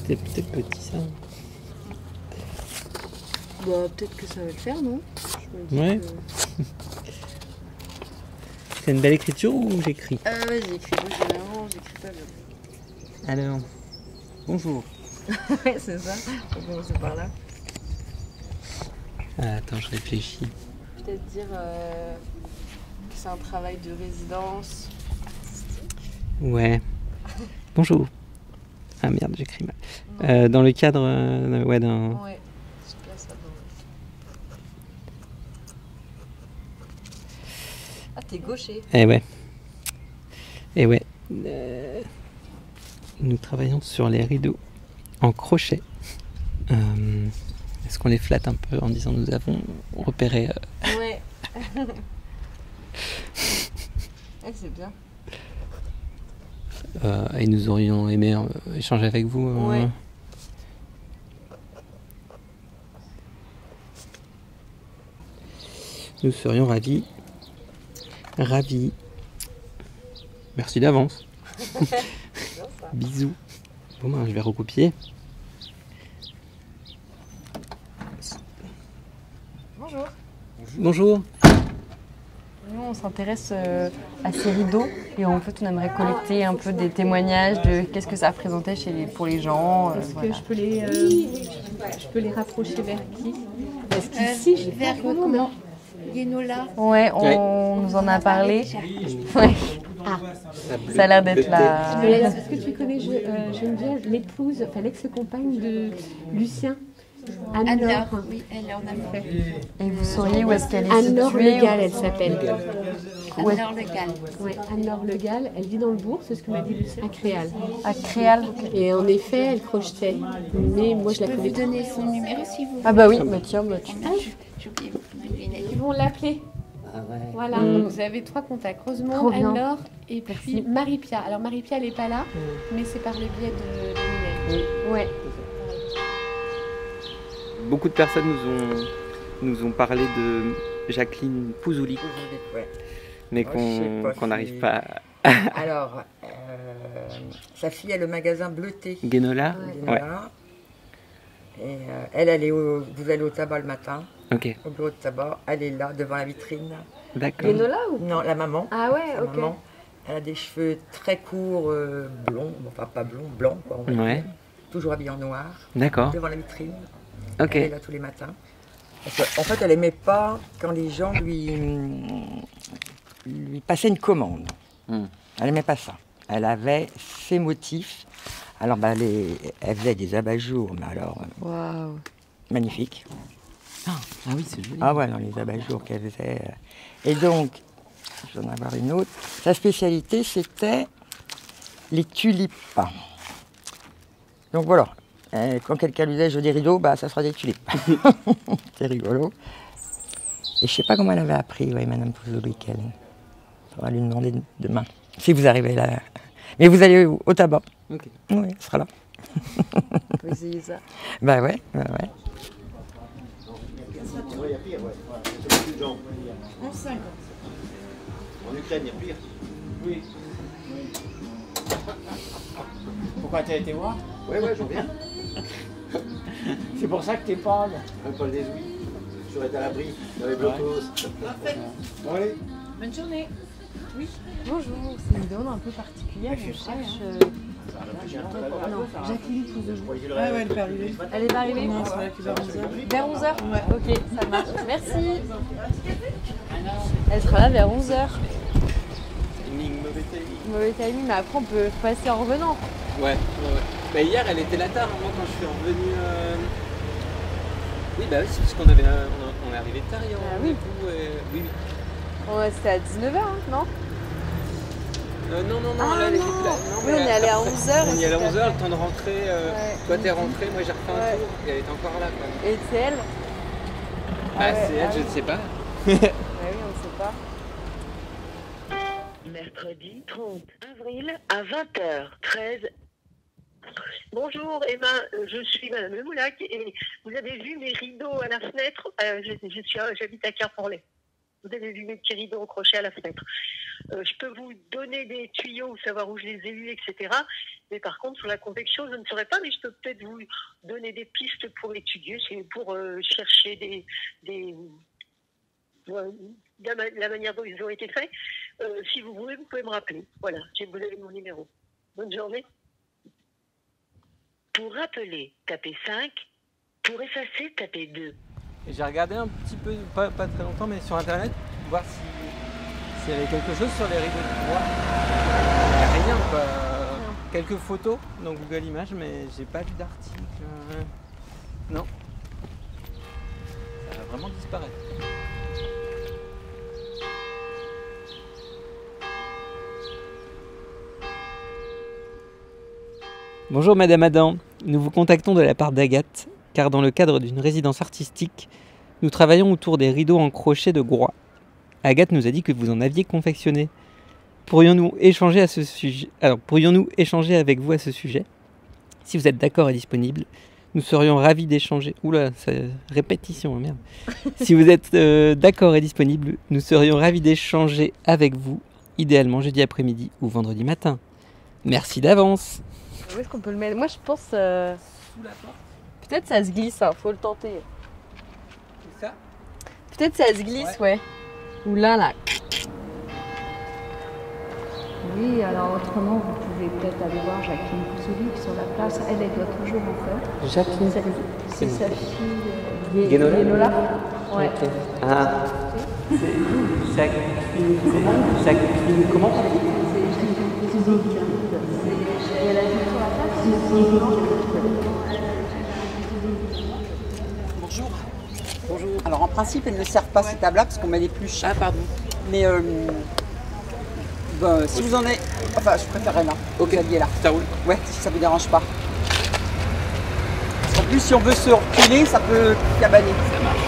C'est peut-être petit ça. Bah, peut-être que ça va le faire, non? Je me dis Ouais. que... C'est une belle écriture ou j'écris? Vas-y, écris. Moi, j'écris pas bien. Alors, bonjour. Ouais, c'est ça. On va commencer par là. Ah, attends, je réfléchis. Peut-être dire que c'est un travail de résidence. Ouais. Bonjour. Ah merde, j'écris mal. Dans le cadre ouais, d'un... Ouais, je place ça dans... Ah, t'es gaucher. Eh ouais. Eh ouais. Nous travaillons sur les rideaux en crochet. Est-ce qu'on les flatte un peu en disant nous avons repéré... Ouais. Ouais, c'est bien. et nous aurions aimé échanger avec vous. Ouais. Nous serions ravis. Ravis. Merci d'avance. Bisous. Bon ben, je vais recopier. Bonjour. Bonjour. Nous, on s'intéresse à ces rideaux et en fait, on aimerait collecter un peu des témoignages de qu'est-ce que ça représentait pour les gens. Est-ce que je peux les rapprocher vers qui? Parce qu'ici, j'ai vers pas vraiment, comment Guénola. Ouais, on nous en a parlé. Ouais. Ça a l'air d'être la... Est-ce que tu connais Geneviève, l'épouse, enfin l'ex-compagne de Lucien? Anne-Laure, oui, elle en a fait. Et vous sauriez où est-ce qu'elle est Anne-Laure située? Le Gall, elle s'appelle. Anne-Laure Le Gall. Ouais, Anne-Laure Le Gall, elle vit dans le bourg, c'est ce que m'a dit Lucien. À Créal. À Créal. Et en effet, elle crochetait. Mais moi, je la Je peux connais vous pas. donner son numéro si vous voulez. Ah bah oui, bah tiens, bah tu... J'ai oublié mes lunettes. Ils vont l'appeler. Ah ouais. Voilà, donc vous avez 3 contacts. Trop Rosemont, bien. Anne-Laure et puis Marie-Pia. Alors Marie-Pia, elle n'est pas là, mais c'est par le biais de Mylène. Ouais. Beaucoup de personnes nous ont parlé de Jacqueline Pouzoulic, Ouais. mais Oh, je sais pas qu'on si- n'arrive pas Alors, sa fille a le magasin Bleuté. Guénola. Ouais. Guénola. Et vous allez au tabac le matin, Ok. au bureau de tabac. Elle est là, devant la vitrine. D'accord. Guénola ou... Non, la maman. Ah ouais, La ok. maman. Elle a des cheveux très courts, blonds, enfin pas blonds, blancs quoi. On va Ouais. dire. Toujours habillée en noir, D'accord. devant la vitrine. Ok. Elle est là tous les matins. En fait, elle aimait pas quand les gens lui passaient une commande. Hmm. Elle n'aimait pas ça. Elle avait ses motifs. Alors, elle faisait des abat-jours, mais alors, Waouh. magnifiques. Ah oui, c'est joli. Ah ouais, dans les abat-jours qu'elle faisait. Et donc, je vais en avoir une autre. Sa spécialité, c'était les tulipes. Donc voilà. Quand quelqu'un lui disait je veux des rideaux, bah ça sera des tulipes. C'est rigolo. Et je sais pas comment elle avait appris, ouais, Madame Pouzoulic, elle. On va lui demander demain. Si vous arrivez là. Mais vous allez au tabac. Ok. Oui, elle sera là. On peut essayer ça. Bah ouais. En Ukraine, il y a pire. Oui. Pourquoi t'as été voir? Ouais, j'en viens. C'est pour ça que t'es pâle. Paul des Ouïes. Je serais à l'abri dans les blocos. Bon, allez. Bonne journée. Bonjour, c'est une demande un peu particulière. Je cherche... Non, Jacqueline Pouzoulic. Ah ouais, elle peut arriver. Elle est pas arrivée? Non, c'est vrai que vers 11h. Vers 11h? Ok, ça marche. Merci. Elle sera là vers 11h. Mauvais timing. Mauvais timing, mais après on peut passer en revenant. Ouais. Bah, hier, elle était là tard, moi, quand je suis revenu. Oui, bah oui, c'est parce qu'on avait, on est arrivé tard hier. Ah oui. Oui. C'était à 19h, hein, non? Non, Ah là, elle était non. plus là. Non, Oui, mais on est allé à 11h. On y allait à 11h, le temps de rentrer. Ouais. Toi, t'es rentré, moi, j'ai refait un Ouais. tour. Et elle était encore là, quoi. Et c'est elle? Bah, c'est elle, je ne sais pas. Oui, on ne sait pas. Mercredi 30 avril à 20h13. Bonjour Emma, je suis Madame Lemoulac et vous avez vu mes rideaux à la fenêtre. J'habite à Querpanlay. vous avez vu mes petits rideaux accrochés à la fenêtre. Je peux vous donner des tuyaux, savoir où je les ai eus, etc. Mais par contre, sur la confection, je ne saurais pas, mais je peux peut-être vous donner des pistes pour étudier, c'est pour chercher la manière dont ils ont été faits. Si vous voulez, vous pouvez me rappeler. Voilà, vous avez mon numéro. Bonne journée. Pour rappeler, tapez 5. Pour effacer, tapez 2. Et j'ai regardé un petit peu, pas très longtemps, mais sur internet, voir s'il y avait quelque chose sur les rideaux du droit. Il n'y a rien, quoi. Quelques photos dans Google Images, mais j'ai pas vu d'article. Non. Ça va vraiment disparaître. Bonjour Madame Adam, nous vous contactons de la part d'Agathe, car dans le cadre d'une résidence artistique, nous travaillons autour des rideaux en crochet de Groix. Agathe nous a dit que vous en aviez confectionné. Pourrions-nous échanger avec vous à ce sujet? Si vous êtes d'accord et disponible, nous serions ravis d'échanger. Oula, c'est répétition, merde. Si vous êtes d'accord et disponible, nous serions ravis d'échanger avec vous, idéalement jeudi après-midi ou vendredi matin. Merci d'avance. Où est-ce qu'on peut le mettre? Moi, je pense... Sous la porte. Peut-être ça se glisse, hein, faut le tenter. C'est ça? Peut-être ça se glisse, ouais. Ou là. Oui, alors autrement, vous pouvez peut-être aller voir Jacqueline Poussouli sur la place. Elle doit toujours en faire. Jacqueline. C'est sa fille Guénola. Ouais. Okay. Ah. C'est Jacqueline. Comment? Et elle a dit sur la place. Bonjour. Bonjour. Alors en principe, elles ne servent pas ces tables-là parce qu'on met les pluches. Ah, pardon. Mais si vous en avez... Enfin, je préférerais là. Ok. Vous aviez là. Ça roule. Ouais, si ça vous dérange pas. Parce qu'en plus, si on veut se reculer, ça peut cabaner. Ça marche.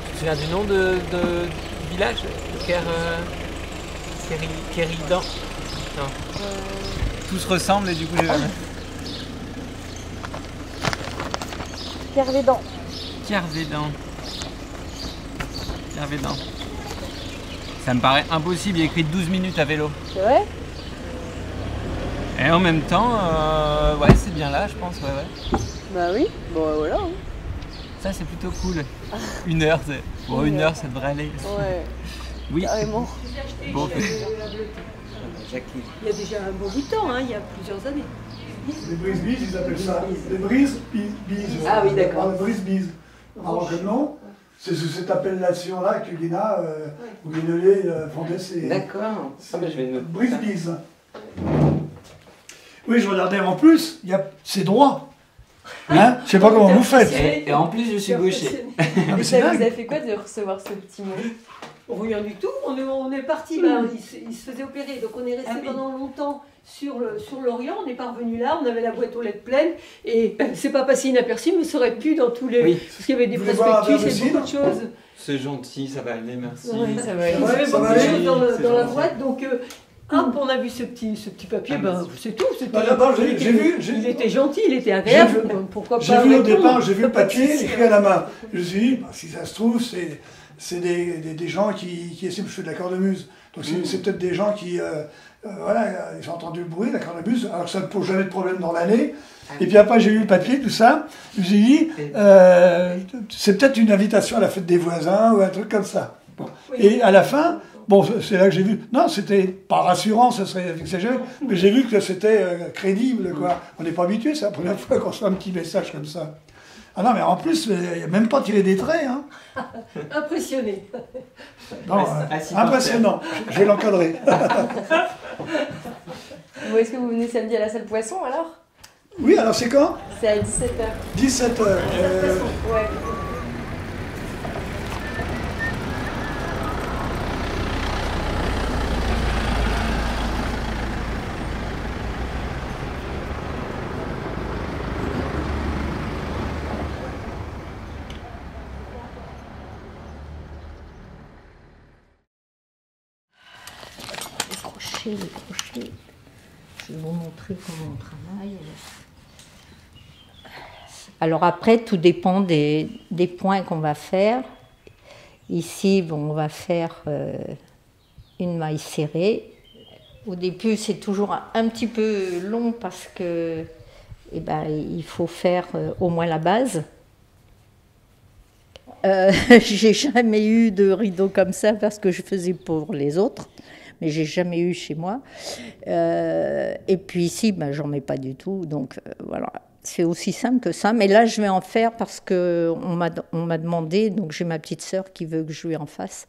Tu te souviens du nom du village? Kéridan? Non. Tout se ressemble et du coup j'ai jamais. Kervédan. Kervédan. Ça me paraît impossible, il y a écrit 12 minutes à vélo. C'est vrai? Et en même temps, ouais, c'est bien là, je pense, ouais. Bah oui, bon voilà. Hein. Ça, c'est plutôt cool. 1 heure, bon, 1 heure, ça devrait aller. Ouais. Oui. Carrément. Bon, Il y a déjà un bon bout de temps, hein, il y a plusieurs années. Les brise-bises, ils appellent ça. Les brise-bises. Ah oui, d'accord. Les brise-bises. Alors que non, c'est sous cette appellation-là que Guéna ou Guénolé fondait ses. D'accord. Ah ben je vais noter. Brise-bises. Oui, je regardais en plus, c'est droit. Hein? Je sais pas comment vous faites. Et en plus, je suis gaucher. Ah, mais vous avez fait quoi de recevoir ce petit mot? Rien du tout, on est parti, il se faisait opérer, donc on est resté pendant longtemps sur l'Orient, on est parvenu là, on avait la boîte aux lettres pleine, et c'est pas passé inaperçu, mais ça aurait pu dans tous les... Oui. Parce qu'il y avait des prospectus et beaucoup de choses. C'est gentil, ça va aller, merci. Oui, ça va aller. Il y avait beaucoup de choses dans la gentil. boîte, donc hop, on a vu ce petit papier, c'est tout. D'abord, j'ai vu. Il était gentil, il était agréable, pourquoi pas. J'ai vu au départ, j'ai vu le papier écrit à la main. Je me suis dit, si ça se trouve, c'est des gens qui essaient de faire de la cornemuse. Donc c'est peut-être des gens qui, voilà, ils ont entendu le bruit, la cornemuse, alors que ça ne pose jamais de problème dans l'année. Et puis après j'ai vu le papier, tout ça, je me suis dit, c'est peut-être une invitation à la fête des voisins ou un truc comme ça. Bon. Et à la fin, bon, c'est là que j'ai vu, non, c'était pas rassurant, ça serait exagéré, mais j'ai vu que c'était crédible, quoi. On n'est pas habitué, c'est la première fois qu'on reçoit un petit message comme ça. Ah non, mais en plus, il n'y a même pas tiré des traits. Hein. Impressionné. Non, impressionnant. Je vais l'encadrer. Bon, est-ce que vous venez samedi à la salle Poisson alors? Oui, alors c'est quand? C'est à 17h. 17h. Ouais. Les crochets. je vais vous montrer comment on travaille. Alors après, tout dépend des points qu'on va faire. Ici, bon, on va faire une maille serrée. Au début, c'est toujours un petit peu long parce que il faut faire au moins la base. J'ai jamais eu de rideau comme ça parce que je faisais pour les autres, mais j'ai jamais eu chez moi. Et puis ici, j'en mets pas du tout, donc voilà. C'est aussi simple que ça, mais là je vais en faire parce qu'on m'a demandé, donc j'ai ma petite sœur qui veut que je lui en fasse.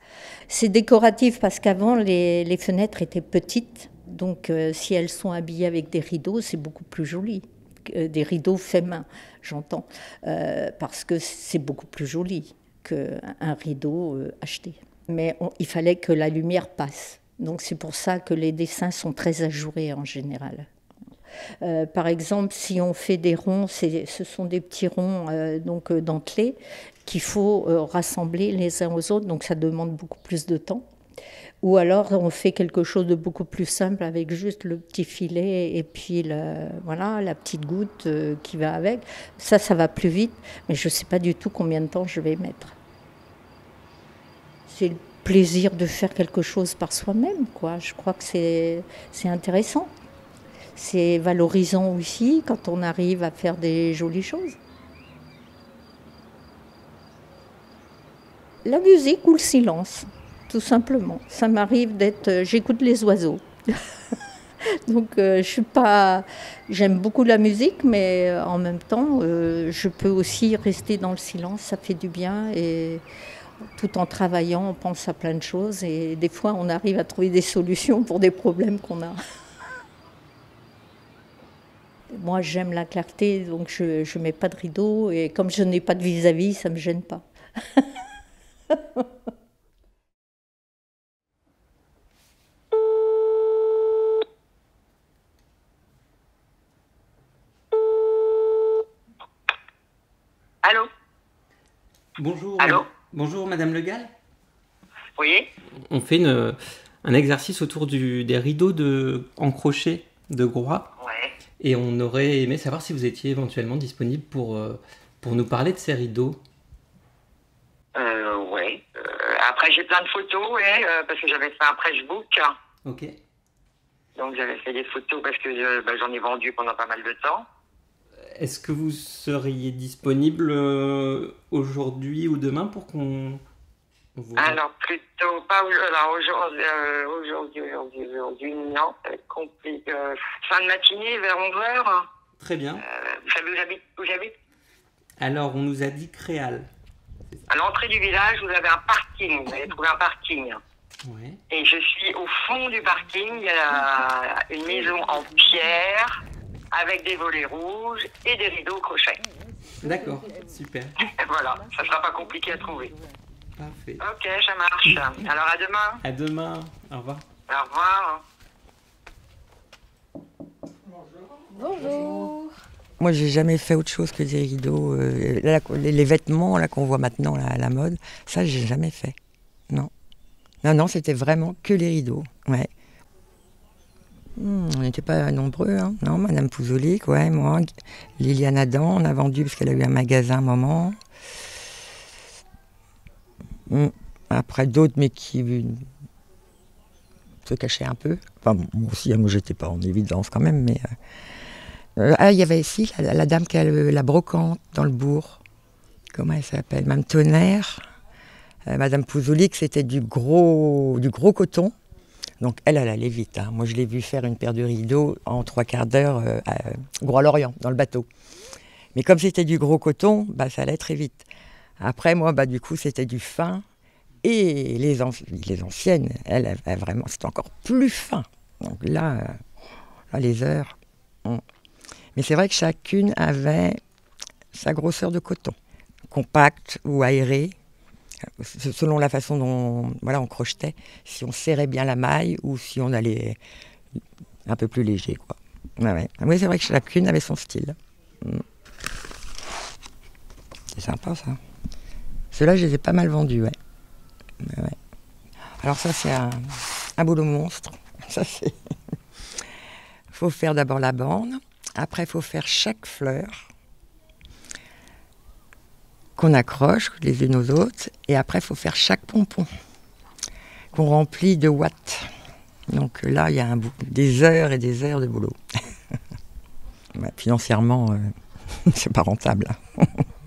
C'est décoratif parce qu'avant les fenêtres étaient petites, donc si elles sont habillées avec des rideaux, c'est beaucoup plus joli. Des rideaux faits main, j'entends, parce que c'est beaucoup plus joli qu'un rideau acheté. Mais il fallait que la lumière passe, donc c'est pour ça que les dessins sont très ajourés en général. Par exemple, si on fait des ronds, ce sont des petits ronds dentelés qu'il faut rassembler les uns aux autres, donc ça demande beaucoup plus de temps. Ou alors on fait quelque chose de beaucoup plus simple avec juste le petit filet et puis la petite goutte qui va avec. Ça va plus vite, mais je ne sais pas du tout combien de temps je vais mettre. C'est le plaisir de faire quelque chose par soi-même, quoi. Je crois que c'est intéressant. C'est valorisant aussi quand on arrive à faire des jolies choses. La musique ou le silence, tout simplement. Ça m'arrive j'écoute les oiseaux. Donc j'aime beaucoup la musique, mais en même temps, je peux aussi rester dans le silence, ça fait du bien. Et tout en travaillant, on pense à plein de choses. Et des fois, on arrive à trouver des solutions pour des problèmes qu'on a. Moi, j'aime la clarté, donc je ne mets pas de rideau. Et comme je n'ai pas de vis-à-vis, ça ne me gêne pas. Allô? Bonjour. Allô? Bonjour, Madame Le Gall. Oui. On fait un exercice autour des rideaux en crochet de Groix. Ouais. Et on aurait aimé savoir si vous étiez éventuellement disponible pour nous parler de ces rideaux. Ouais. Après, j'ai plein de photos, ouais, parce que j'avais fait un pressbook. Ok. Donc, j'avais fait des photos parce que j'en ai vendu pendant pas mal de temps. Est-ce que vous seriez disponible aujourd'hui ou demain pour qu'on... Alors, plutôt pas aujourd'hui, non, ça va être compliqué. Fin de matinée, vers 11h. Très bien. Vous savez où j'habite? Alors, on nous a dit Créal. À l'entrée du village, vous avez un parking. Vous avez trouvé un parking. Ouais. Et je suis au fond du parking. Il y a une maison en pierre avec des volets rouges et des rideaux crochets. D'accord, super. Voilà, ça ne sera pas compliqué à trouver. Parfait. Ok, ça marche. Alors à demain. À demain. Au revoir. Au revoir. Bonjour. Moi, j'ai jamais fait autre chose que des rideaux. Les vêtements là qu'on voit maintenant là, à la mode, ça, j'ai jamais fait. Non. Non, c'était vraiment que les rideaux. Ouais. On n'était pas nombreux, hein. Non, Madame Pouzolic, ouais, moi, Liliane Adam, on a vendu parce qu'elle a eu un magasin à un moment. Après d'autres, mais qui se cachaient un peu. Enfin, moi aussi, moi, j'étais pas en évidence quand même, mais... il y avait ici la dame qui a la brocante dans le bourg. Comment elle s'appelle? Mme Tonnerre. Madame Pouzolic, c'était du gros coton. Donc elle allait vite. Hein. Moi, je l'ai vu faire une paire de rideaux en 3/4 d'heure à Groix-Lorient, dans le bateau. Mais comme c'était du gros coton, ça allait très vite. Après, moi, du coup, c'était du fin. Et les anciennes, elles vraiment, c'était encore plus fin. Donc là, les heures... Mais c'est vrai que chacune avait sa grosseur de coton. Compact ou aéré, selon la façon dont on crochetait, si on serrait bien la maille ou si on allait un peu plus léger, quoi. Ouais. Oui, c'est vrai que chacune avait son style. C'est sympa, ça. Ceux-là, je les ai pas mal vendus, ouais. Alors ça, c'est un boulot monstre. Ça, c'est... faut faire d'abord la bande. Après, il faut faire chaque fleur qu'on accroche les unes aux autres. Et après, il faut faire chaque pompon qu'on remplit de watts. Donc là, il y a des heures et des heures de boulot. Ouais, financièrement, c'est pas rentable.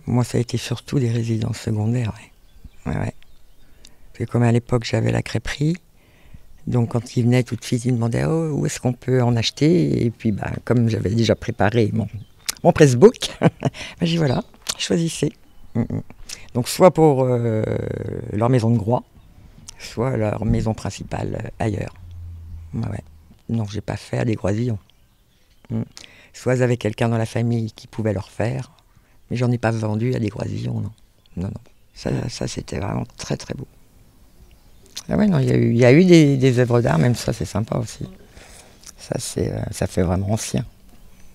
Moi, ça a été surtout des résidences secondaires. Ouais. Ouais. Parce que comme à l'époque, j'avais la crêperie, donc quand ils venaient tout de suite, ils me demandaient où est-ce qu'on peut en acheter. Et puis, comme j'avais déjà préparé mon pressbook, j'ai dit voilà, choisissez. Donc soit pour leur maison de Groix, soit leur maison principale ailleurs. Ouais. Non, j'ai pas fait à des Groisillons. Soit ils avaient quelqu'un dans la famille qui pouvait leur faire, mais j'en ai pas vendu à des Groisillons, non. Non. Ça c'était vraiment très très beau. Ah ouais, non, il y a eu des œuvres d'art, même ça c'est sympa aussi. Ça fait vraiment ancien.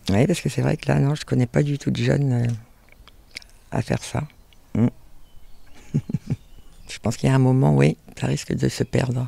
Oui, parce que c'est vrai que là, non, je connais pas du tout de jeunes à faire ça. Je pense qu'il y a un moment, oui, ça risque de se perdre.